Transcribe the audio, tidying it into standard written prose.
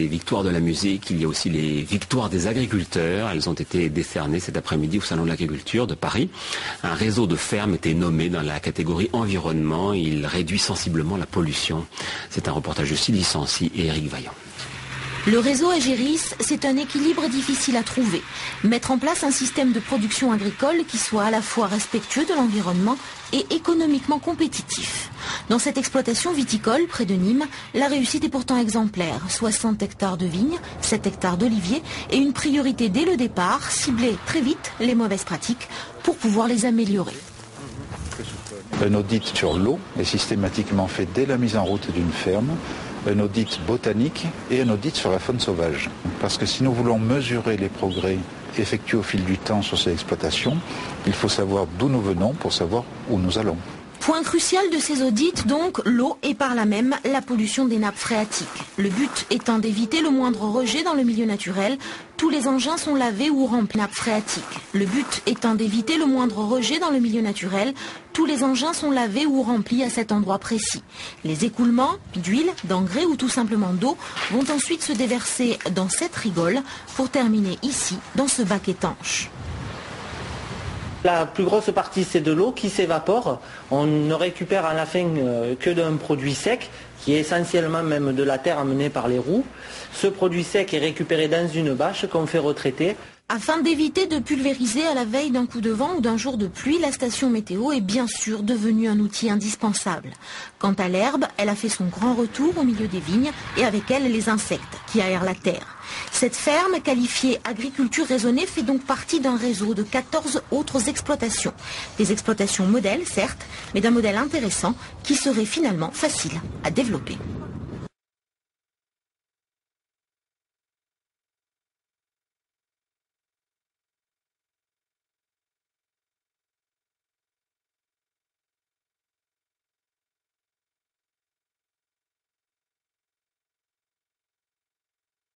victoires de la musique, il y a aussi les victoires des agriculteurs. Elles ont été décernées cet après-midi au Salon de l'Agriculture de Paris. Un réseau de fermes était nommé dans la catégorie environnement. Il réduit sensiblement la pollution. C'est un reportage de Sylvie Sancy et Éric Vaillant. Le réseau Ageris, c'est un équilibre difficile à trouver. Mettre en place un système de production agricole qui soit à la fois respectueux de l'environnement et économiquement compétitif. Dans cette exploitation viticole près de Nîmes, la réussite est pourtant exemplaire. 60 hectares de vignes, 7 hectares d'oliviers et une priorité dès le départ, cibler très vite les mauvaises pratiques pour pouvoir les améliorer. Un audit sur l'eau est systématiquement fait dès la mise en route d'une ferme. Un audit botanique et un audit sur la faune sauvage. Parce que si nous voulons mesurer les progrès effectués au fil du temps sur ces exploitations, il faut savoir d'où nous venons pour savoir où nous allons. Point crucial de ces audits, donc, l'eau et par là même la pollution des nappes phréatiques. Le but étant d'éviter le moindre rejet dans le milieu naturel. Tous les engins sont lavés ou remplis de nappes phréatiques. Le but étant d'éviter le moindre rejet dans le milieu naturel. Tous les engins sont lavés ou remplis à cet endroit précis. Les écoulements d'huile, d'engrais ou tout simplement d'eau vont ensuite se déverser dans cette rigole pour terminer ici, dans ce bac étanche. La plus grosse partie, c'est de l'eau qui s'évapore. On ne récupère à la fin que d'un produit sec, qui est essentiellement même de la terre amenée par les roues. Ce produit sec est récupéré dans une bâche qu'on fait retraiter. Afin d'éviter de pulvériser à la veille d'un coup de vent ou d'un jour de pluie, la station météo est bien sûr devenue un outil indispensable. Quant à l'herbe, elle a fait son grand retour au milieu des vignes et avec elle les insectes qui aèrent la terre. Cette ferme, qualifiée agriculture raisonnée, fait donc partie d'un réseau de 14 autres exploitations. Des exploitations modèles, certes, mais d'un modèle intéressant qui serait finalement facile à développer.